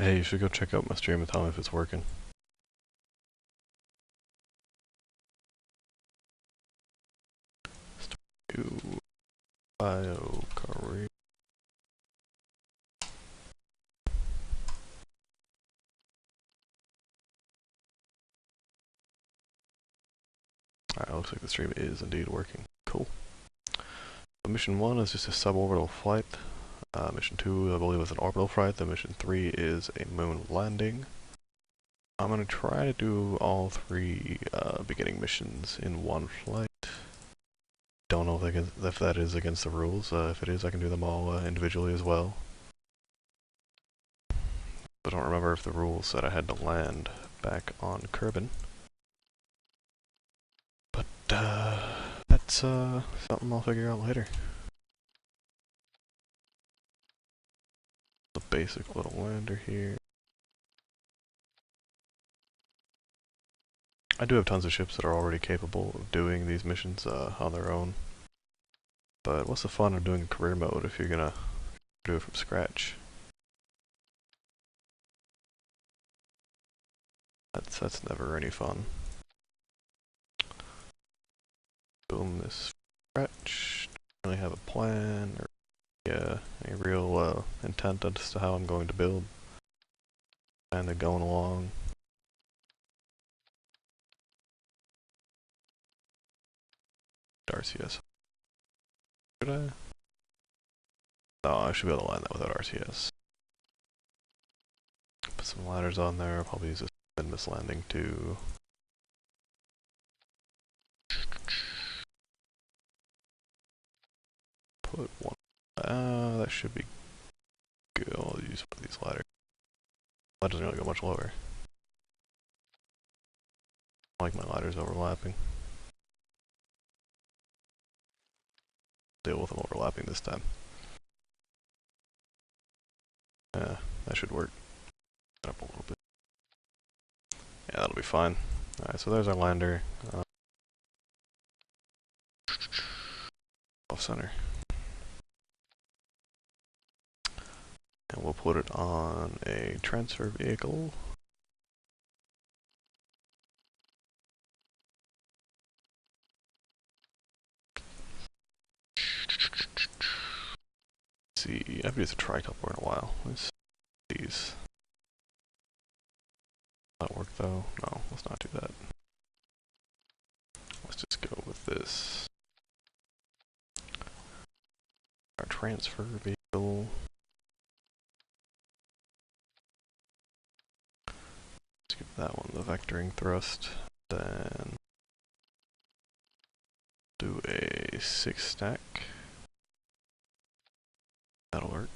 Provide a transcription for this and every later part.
Hey, you should go check out my stream and tell me if it's working. Bio career. Alright, looks like the stream is indeed working. Cool. So mission 1 is just a suborbital flight. Mission 2, I believe, is an orbital flight. Then mission 3 is a moon landing. I'm gonna try to do all 3 beginning missions in one flight. Don't know if that is against the rules. If it is, I can do them all individually as well. I don't remember if the rules said I had to land back on Kerbal. But that's something I'll figure out later. The basic little lander here. I do have tons of ships that are already capable of doing these missions on their own. But what's the fun of doing a career mode if you're gonna do it from scratch? That's never any fun. Building this from scratch. Don't really have a plan or any real intent as to how I'm going to build. Kinda going along. RCS. Should I? No, I should be able to land that without RCS. Put some ladders on there. I'll probably use this windmiss landing too. Put one. That should be good. I'll use one of these ladders. That doesn't really go much lower. I like my ladders overlapping. Deal with them overlapping this time. That should work. Up a little bit. Yeah, that'll be fine. Alright, so there's our lander. Off center. And we'll put it on a transfer vehicle. Let's see, I haven't used a tricoupler in a while. Let's see these. That work though? No, let's not do that. Let's just go with this. Our transfer vehicle. Let's give that one the vectoring thrust. Then do a 6 stack. That'll work.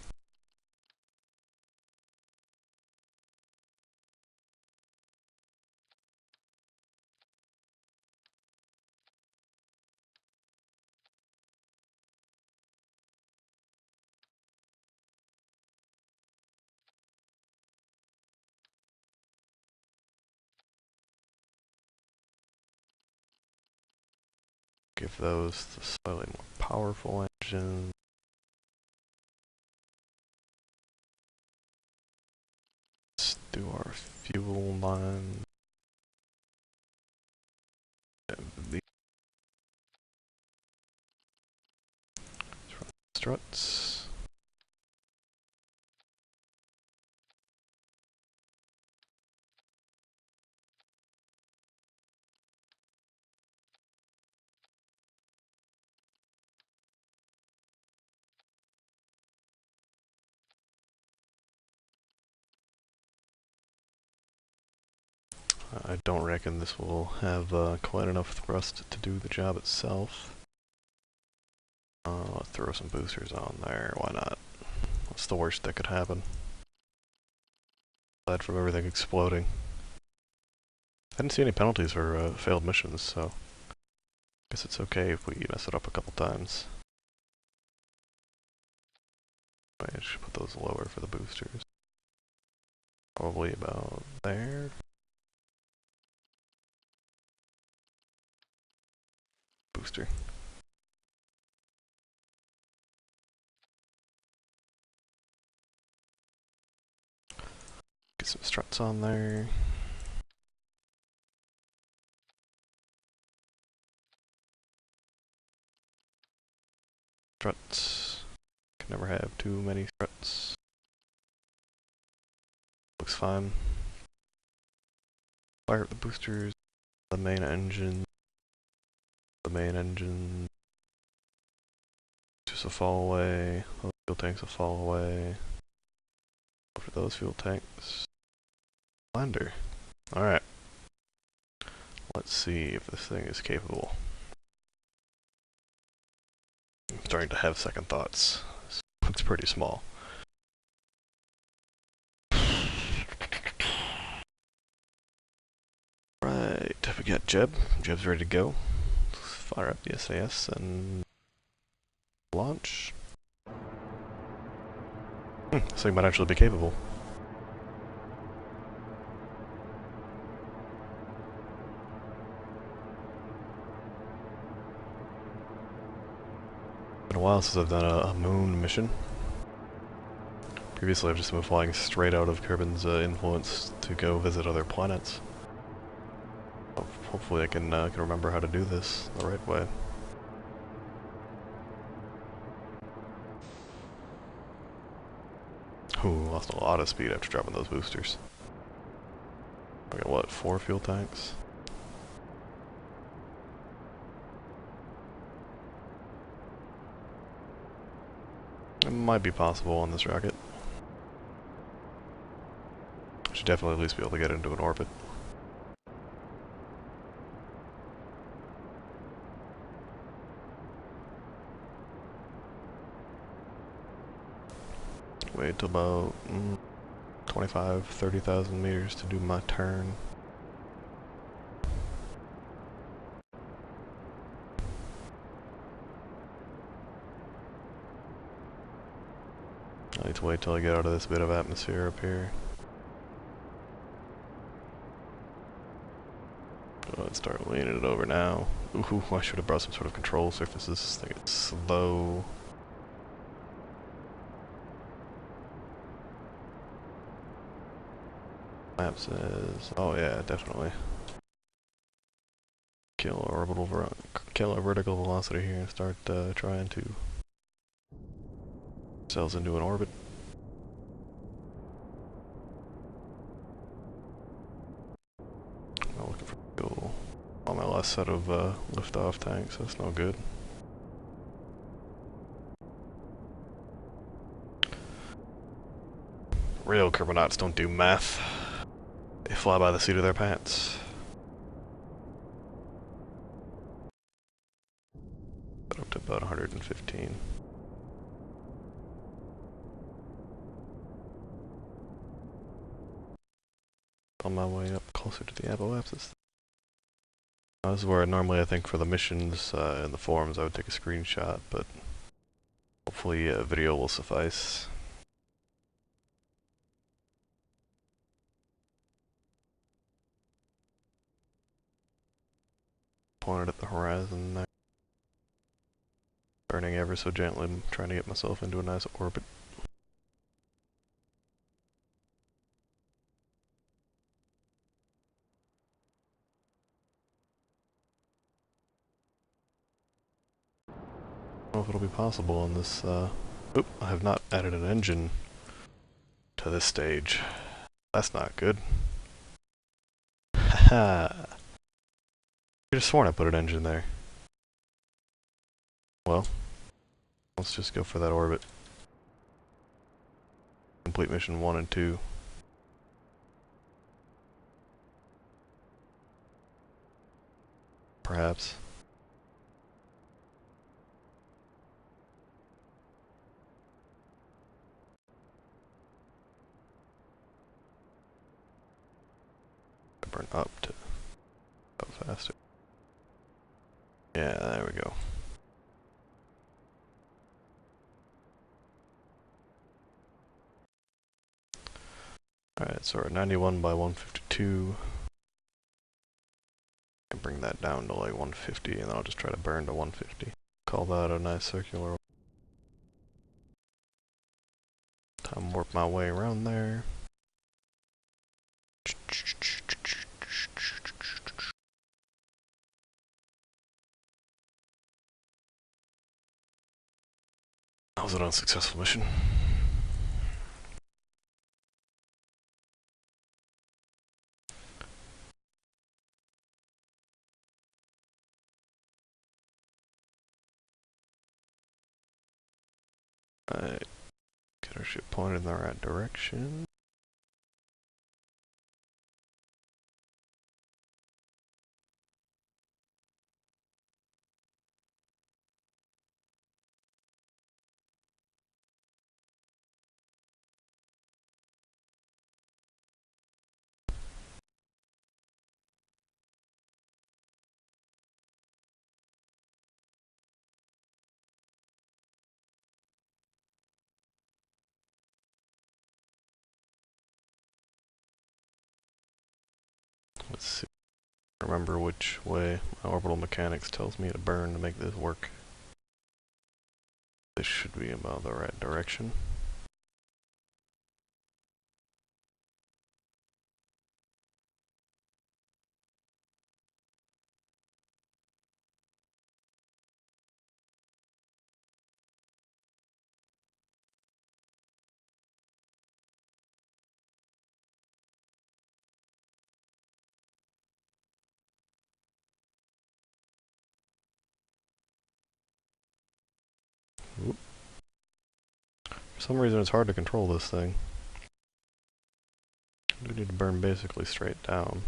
Give those the slightly more powerful engine. Let's do our fuel line. Struts. I don't reckon this will have quite enough thrust to do the job itself. Let's throw some boosters on there, why not? What's the worst that could happen? Aside from everything exploding. I didn't see any penalties for failed missions, so I guess it's okay if we mess it up a couple times. I should put those lower for the boosters. Probably about there. Booster. Get some struts on there. Struts. Can never have too many struts. Looks fine. Fire up the boosters. The main engine. The main engine. Just a fall away. Those fuel tanks will fall away. Over those fuel tanks. Lander. Alright. Let's see if this thing is capable. I'm starting to have second thoughts. This looks pretty small. Right, we got Jeb. Jeb's ready to go. Let's fire up the SAS and launch. This thing might actually be capable. Been a while since I've done a moon mission. Previously I've just been flying straight out of Kerbin's influence to go visit other planets. Hopefully I can remember how to do this the right way. Ooh, lost a lot of speed after dropping those boosters. I got what, 4 fuel tanks? It might be possible on this rocket. I should definitely at least be able to get into an orbit. Wait till about 25-30,000 meters to do my turn. I need to wait till I get out of this bit of atmosphere up here. Go ahead and start leaning it over now. Ooh, I should have brought some sort of control surfaces. This thing is slow. Map says, oh yeah, definitely. Kill our vertical velocity here and start trying to ourselves into an orbit. I'm looking for fuel on my last set of liftoff tanks. That's no good. Real Kerbonauts don't do math. They fly by the seat of their pants. Got up to about 115. On my way up closer to the apoapsis. This is where normally I think for the missions in the forums I would take a screenshot, but hopefully a video will suffice. Pointed at the horizon there. Burning ever so gently, trying to get myself into a nice orbit. I don't know if it'll be possible on this, oop, I have not added an engine to this stage. That's not good. Haha. I could have sworn I put an engine there. Well, let's just go for that orbit. Complete mission 1 and 2. Perhaps. Burn up to go faster. Yeah, there we go. Alright, so we're at 91 by 152. And bring that down to like 150, and then I'll just try to burn to 150. Call that a nice circular. Time warp my way around there. was an unsuccessful mission. Alright, get our ship pointed in the right direction. Let's see. Remember which way my orbital mechanics tells me to burn to make this work. This should be about the right direction. Oop. For some reason it's hard to control this thing. We need to burn basically straight down.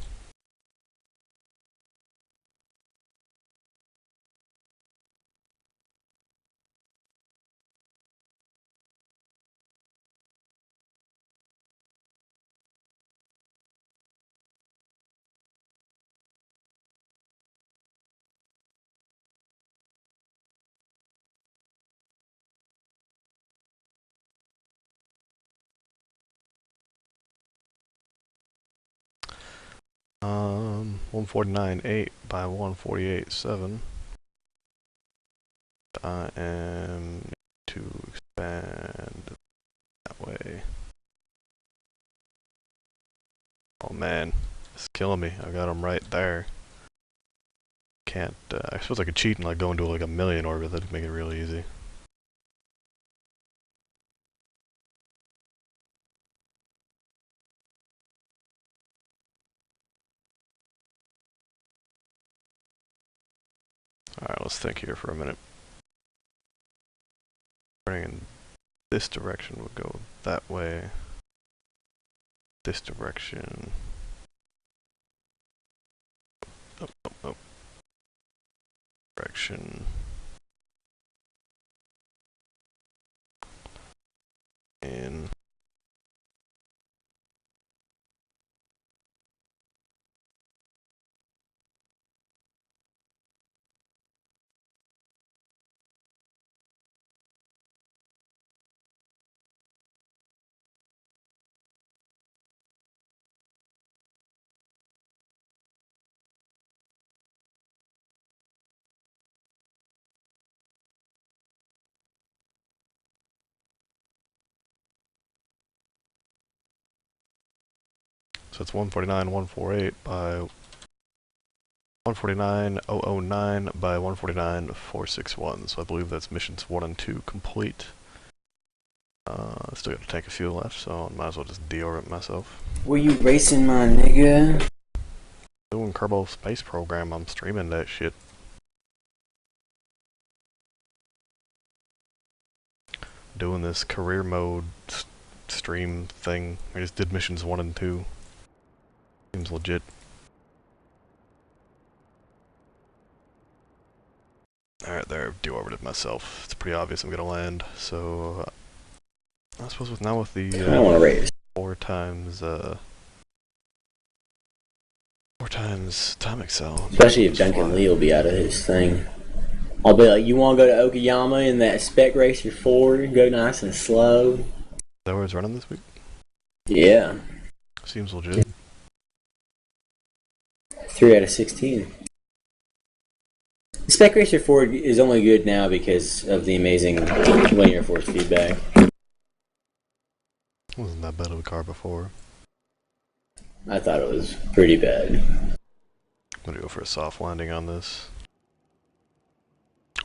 Um, 149.8 by 148.7. I am to expand that way. Oh man, it's killing me. I got him right there. Can't, I suppose I could cheat and like go into like a million orbit. That'd make it really easy. Alright, let's think here for a minute. Running in this direction would go that way. This direction. Oh. Direction. In. So it's 149.148 by 149.009 by 149.461. So I believe that's missions 1 and 2 complete. Still got a tank of fuel left, so I might as well just deorbit myself. Were you racing, my nigga? Doing Kerbal space program, I'm streaming that shit. Doing this career mode stream thing. I just did missions 1 and 2. Seems legit. Alright, there, I've deorbited myself. It's pretty obvious I'm gonna land, so I suppose with now with the I don't want to race. 4 times time excel. Especially if Duncan Lee will be out of his thing. I'll be like, you want to go to Okayama in that Spec Racer 4? Go nice and slow. Is that where it's running this week? Yeah. Seems legit. 3 out of 16. Spec Racer 4 is only good now because of the amazing linear force feedback. Wasn't that bad of a car before. I thought it was pretty bad. I'm gonna go for a soft landing on this.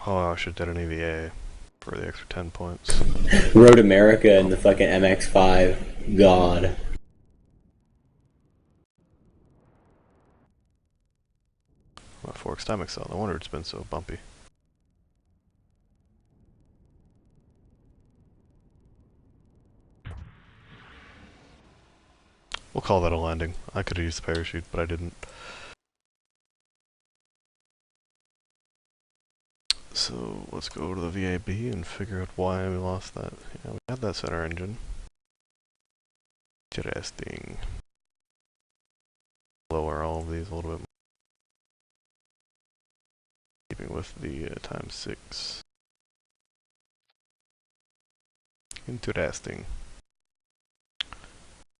Oh, I should have done an EVA. for the extra 10 points. Road America and the fucking MX-5. God. My fork stomach cell. No wonder it's been so bumpy. We'll call that a landing. I could have used the parachute, but I didn't. So let's go to the VAB and figure out why we lost that. Yeah, we had that center engine. Interesting. Lower all of these a little bit more. Keeping with the times 6. Interesting.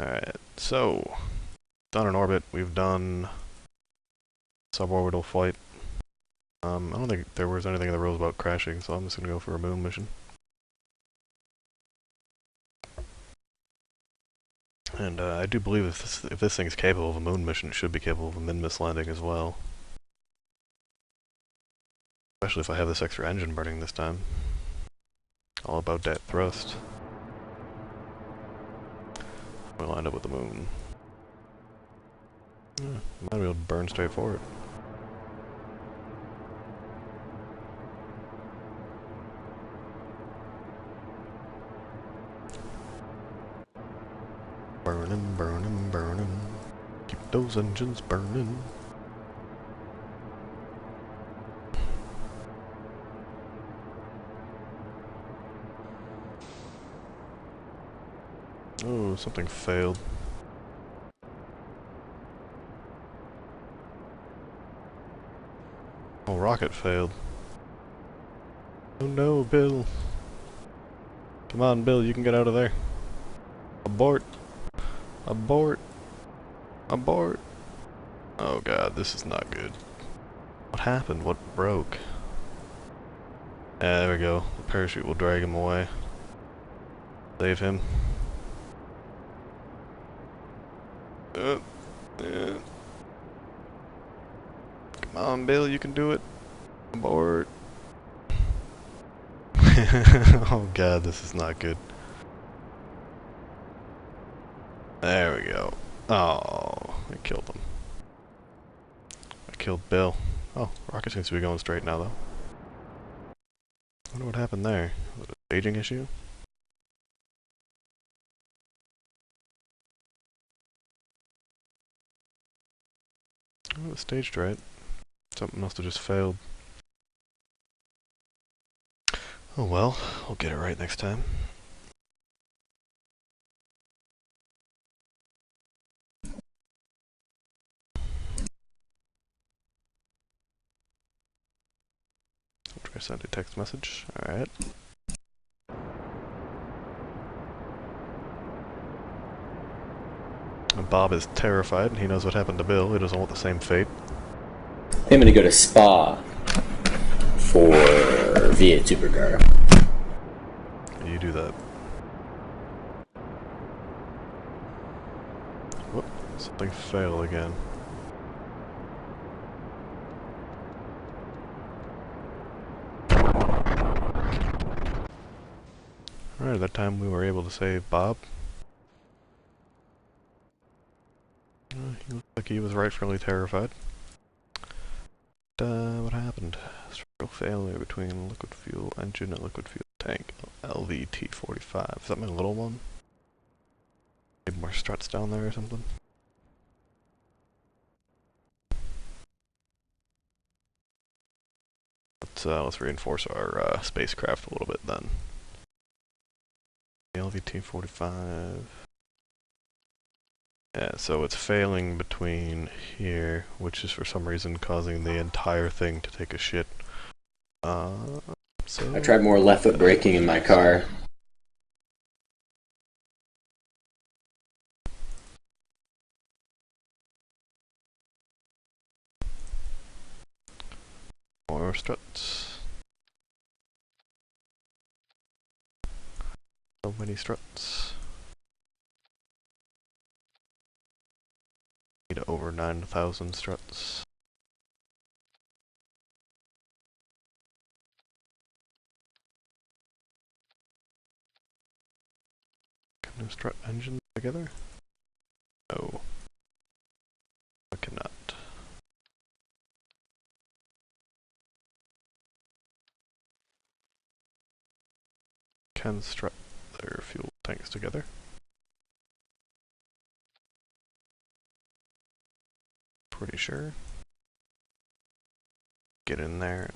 Alright, so done an orbit. We've done suborbital flight. I don't think there was anything in the rules about crashing, so I'm just gonna go for a moon mission. And I do believe if this thing's capable of a moon mission, it should be capable of a min-miss landing as well. Especially if I have this extra engine burning this time. All about that thrust. We'll line up with the moon. Yeah, might be able to burn straight for it. Burning, burning, burning. Keep those engines burning. Oh, something failed. Oh, rocket failed. Oh no, Bill. Come on, Bill, you can get out of there. Abort. Abort. Abort. Oh god, this is not good. What happened? What broke? Yeah, there we go. The parachute will drag him away. Save him. Yeah. Come on, Bill, you can do it. Abort. Oh god, this is not good. There we go. Oh, I killed him. I killed Bill. Oh, rocket seems to be going straight now, though. I wonder what happened there. Was it a staging issue? Oh, it was staged right. Something must have just failed. Oh well, we'll get it right next time. I'll try to send a text message. Alright. Bob is terrified, and he knows what happened to Bill. He doesn't want the same fate. I'm gonna go to Spa for V8 Supercar. You do that. Whoop, something failed again. Alright, that time we were able to save Bob. He looked like he was rightfully terrified. What happened? Structural failure between liquid fuel engine and liquid fuel tank. LVT-45. Is that my little one? Need more struts down there or something? Let's reinforce our spacecraft a little bit then. LVT-45. Yeah, so it's failing between here, which is for some reason causing the entire thing to take a shit. So I tried more left foot braking in my car. more struts. So many struts. Need over 9,000 struts. strut engine together? No. I cannot. Can strut their fuel tanks together. Pretty sure. Get in there and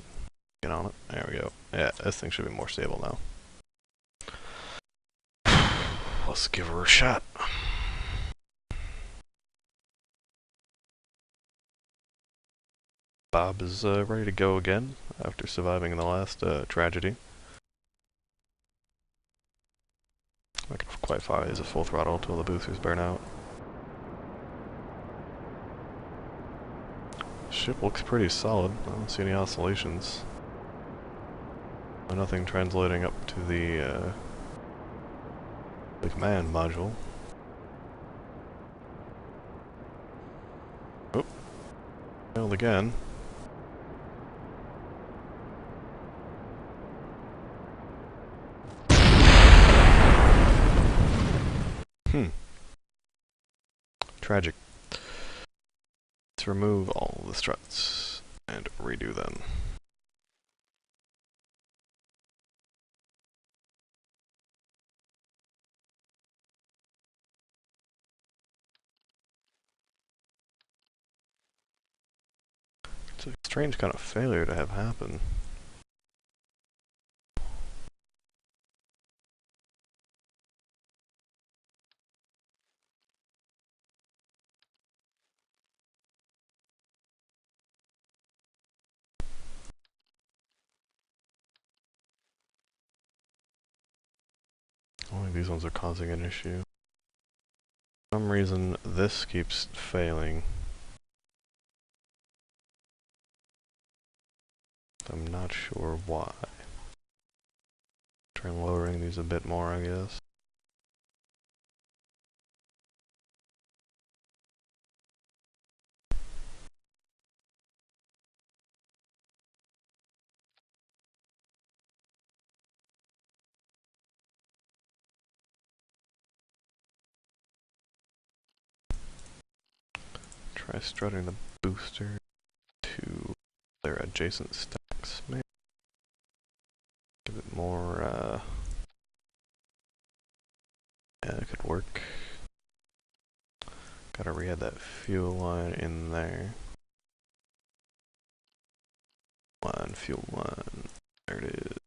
get on it. There we go. Yeah, this thing should be more stable now. Let's give her a shot. Bob is ready to go again after surviving the last tragedy. I can quite fire is at full throttle until the boosters burn out. Ship looks pretty solid. I don't see any oscillations. Nothing translating up to the command module. Oh, failed again. Tragic. Let's remove all the struts and redo them. It's a strange kind of failure to have happen. Only these ones are causing an issue. For some reason, this keeps failing. I'm not sure why. Try lowering these a bit more, I guess. Try strutting the booster to their adjacent stacks, maybe. Give it more, yeah, it could work. Gotta re-add that fuel line in there. Fuel line, there it is.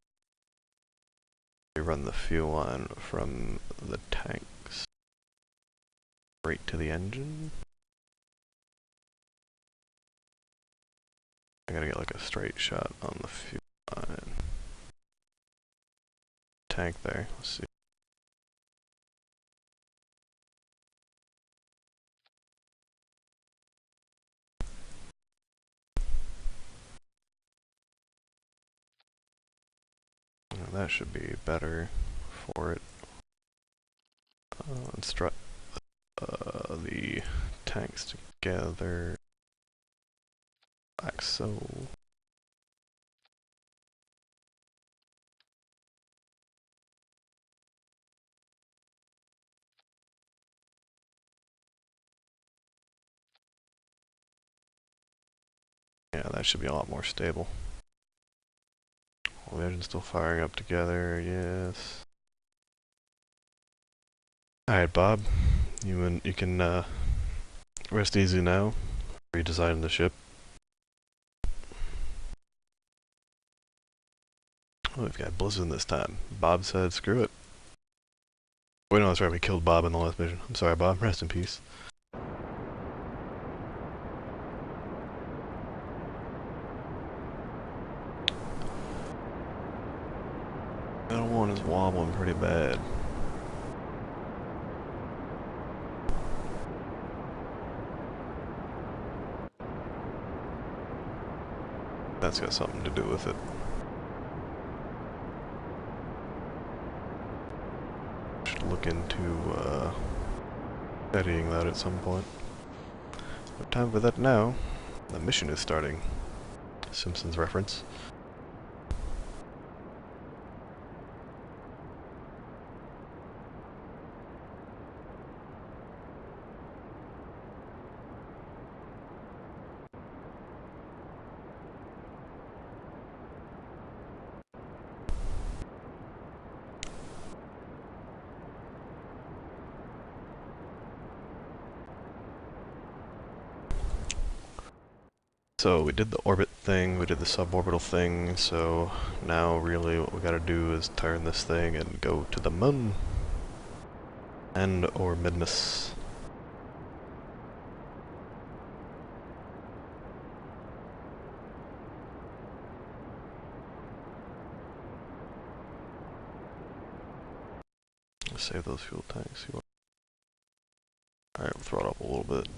We run the fuel line from the tanks straight to the engine. I gotta get like a straight shot on the fuel line. Tank there, let's see. That should be better for it. And strut the tanks together like so. Yeah, that should be a lot more stable. All the engines still firing up together, yes. Alright, Bob, you can rest easy now. Redesigning the ship. Oh, we've got Blizzard this time. Bob said, screw it. Wait, no, that's right, we killed Bob in the last mission. I'm sorry, Bob, rest in peace. That one is wobbling pretty bad. That's got something to do with it. Should look into studying that at some point. No time for that now. The mission is starting. Simpsons reference. So we did the orbit thing, we did the suborbital thing, so now really what we gotta do is turn this thing and go to the moon. And or Midmas. Let's save those fuel tanks. Alright, we'll throw it up a little bit.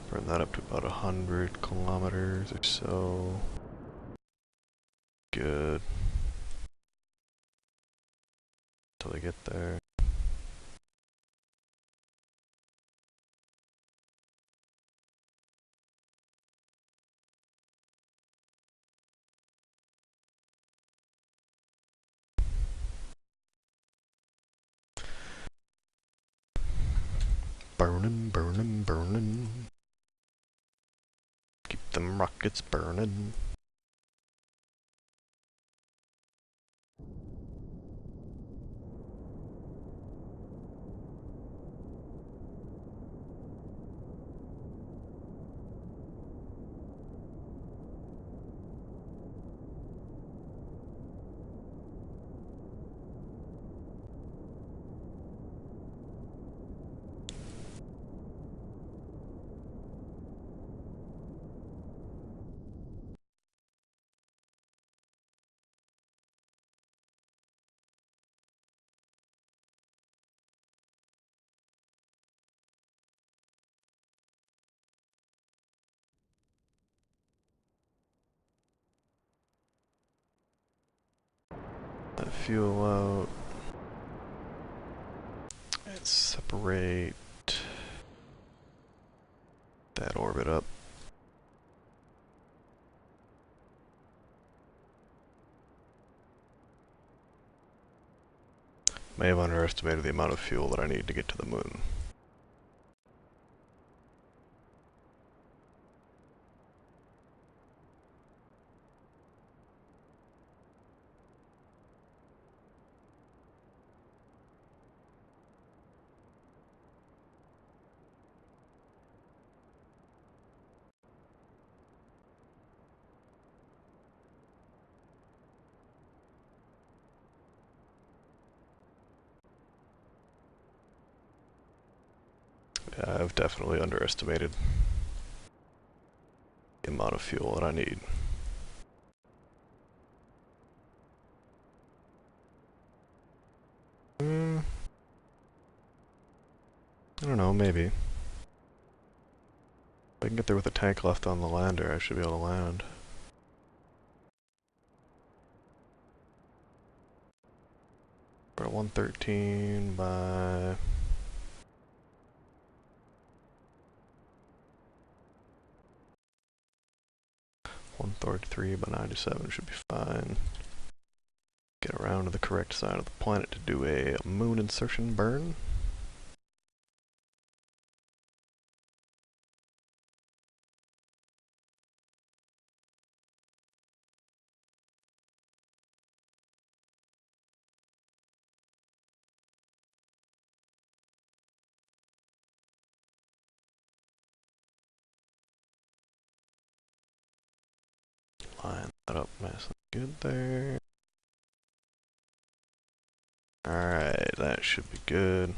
Bring that up to about 100 kilometers or so. Good. Till they get there. Burning, burning, burning. Keep them rockets burning. Let fuel out. And separate that orbit up. May have underestimated the amount of fuel that I need to get to the moon. Yeah, I've definitely underestimated the amount of fuel that I need. I don't know, maybe. If I can get there with a tank left on the lander, I should be able to land. We're at 113 by... .133 by 97 should be fine. Get around to the correct side of the planet to do a moon insertion burn. Line that up nice and good there. Alright, that should be good.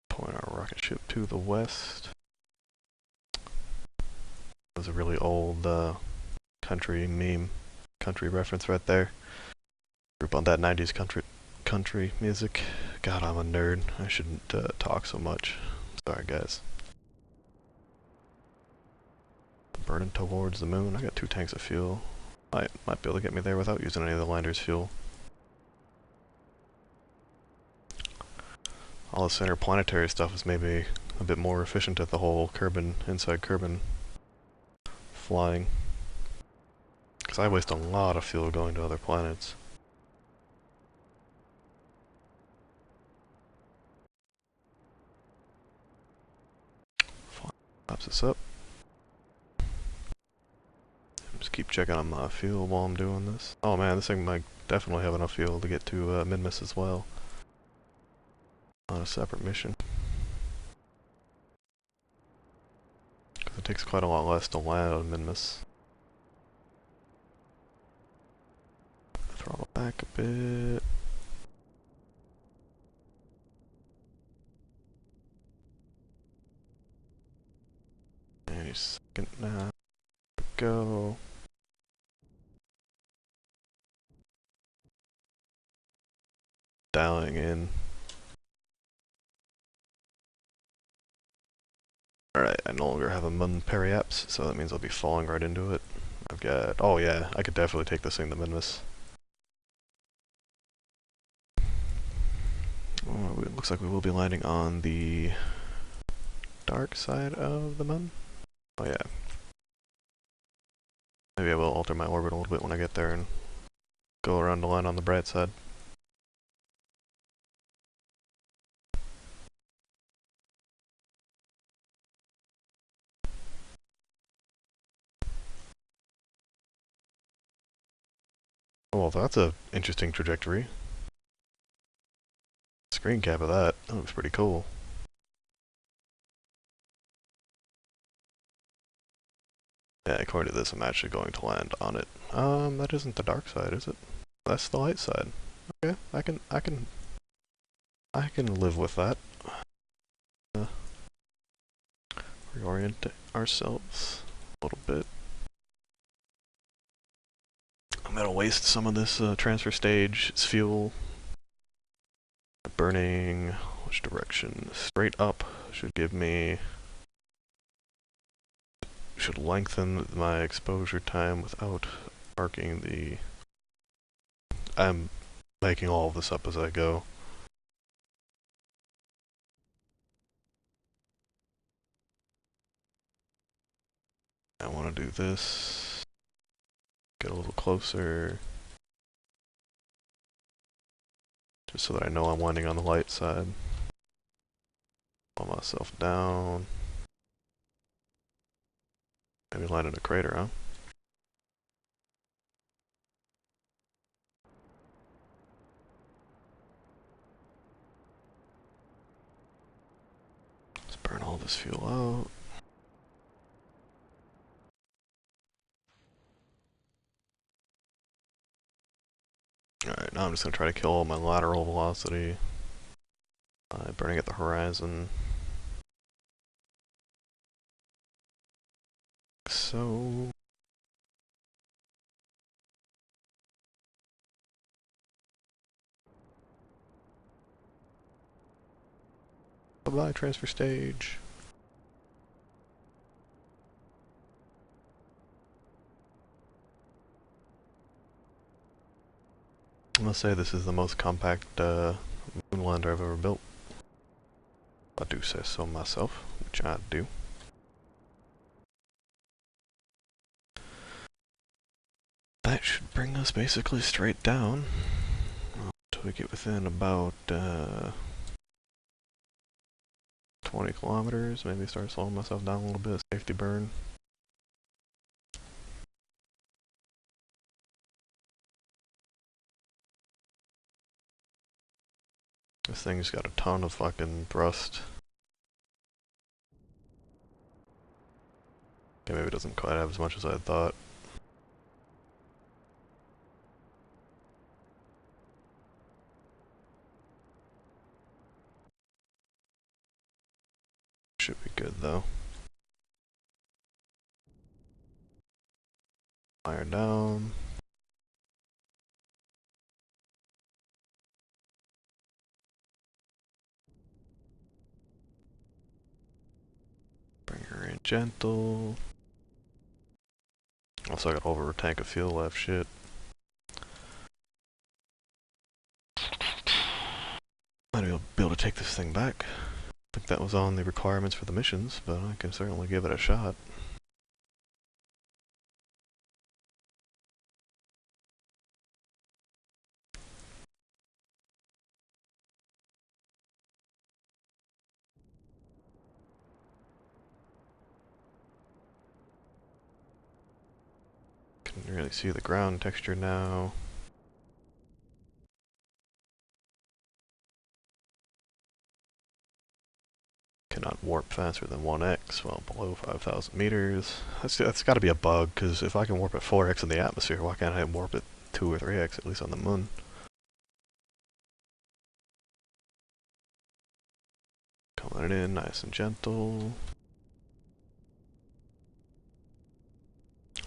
Point our rocket ship to the west. That was a really old country meme, country reference right there. Group on that 90s country music. God, I'm a nerd. I shouldn't talk so much. Sorry, guys. Burning towards the moon. I got 2 tanks of fuel. Might be able to get me there without using any of the lander's fuel. All this interplanetary stuff is maybe a bit more efficient at the whole Kerbin, inside Kerbin flying. Because I waste a lot of fuel going to other planets. Pops this up. Just keep checking on my fuel while I'm doing this. Oh man, this thing might definitely have enough fuel to get to Minmus as well. On a separate mission. Because it takes quite a lot less to land on Minmus. Throttle back a bit. Any second now. Go. Dialing in. Alright, I no longer have a Mun periaps, so that means I'll be falling right into it. I've got... oh yeah, I could definitely take this thing to Minmus. Oh, it looks like we will be landing on the dark side of the Mun. Oh yeah. Maybe I will alter my orbit a little bit when I get there and go around to land on the bright side. Oh, well, that's a interesting trajectory. Screen cap of that. That looks pretty cool. Yeah, according to this, I'm actually going to land on it. That isn't the dark side, is it? That's the light side. Okay, I can live with that. Reorient ourselves a little bit. I'm gonna waste some of this transfer stage. It's fuel. Burning. Which direction? Straight up should give me... should lengthen my exposure time without arcing the... I'm making all of this up as I go. I want to do this. Get a little closer. Just so that I know I'm landing on the light side. Pull myself down. Maybe land in a crater, huh? Let's burn all this fuel out. Alright, now I'm just going to try to kill all my lateral velocity by burning at the horizon. So... bye-bye, transfer stage. I must say this is the most compact moon lander I've ever built. I do say so myself, which I do. That should bring us basically straight down until we get within about 20 kilometers. Maybe start slowing myself down a little bit. Safety burn. This thing's got a ton of fucking thrust. Okay, maybe it doesn't quite have as much as I thought. Should be good though. Fire down. Bring her in gentle. Also, I got over a tank of fuel left. Shit. Might be able to take this thing back. I think that was on the requirements for the missions, but I can certainly give it a shot. Can't really see the ground texture now. Cannot warp faster than 1x while below 5,000 meters. That's got to be a bug, because if I can warp at 4x in the atmosphere, why can't I warp at 2 or 3x, at least on the moon? Coming in nice and gentle.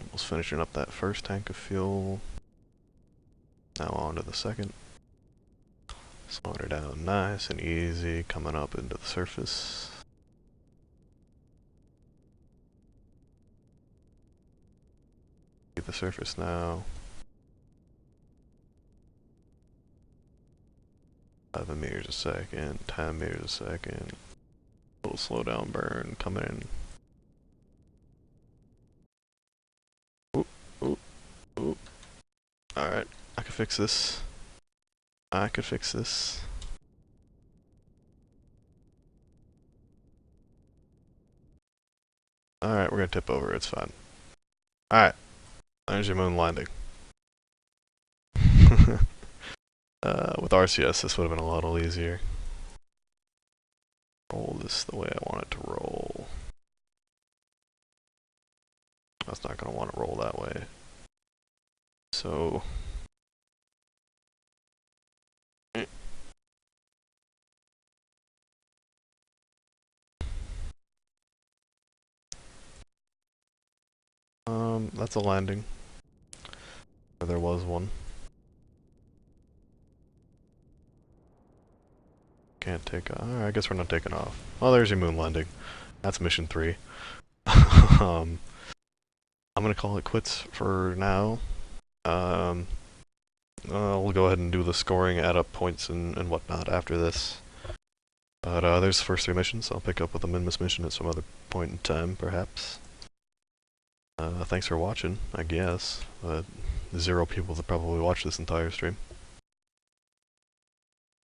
Almost finishing up that first tank of fuel. Now on to the second. Slowing her down nice and easy, coming up into the surface. See the surface now. 11 meters a second, 10 meters a second. A little slow down burn coming in. Oop, oop, oop. Alright, I can fix this. I could fix this. Alright, we're gonna tip over, it's fine. Alright, there's your moon landing. With RCS, this would have been a lot easier. Roll this the way I want it to roll. I was not going to want to roll that way. So... that's a landing. Or there was one. Can't take off. I guess we're not taking off. Oh, there's your moon landing. That's mission 3. I'm gonna call it quits for now. We'll go ahead and do the scoring, add up points and whatnot after this. But there's the first 3 missions. I'll pick up with the Minmus mission at some other point in time, perhaps. Thanks for watching, I guess. 0 people that probably watched this entire stream.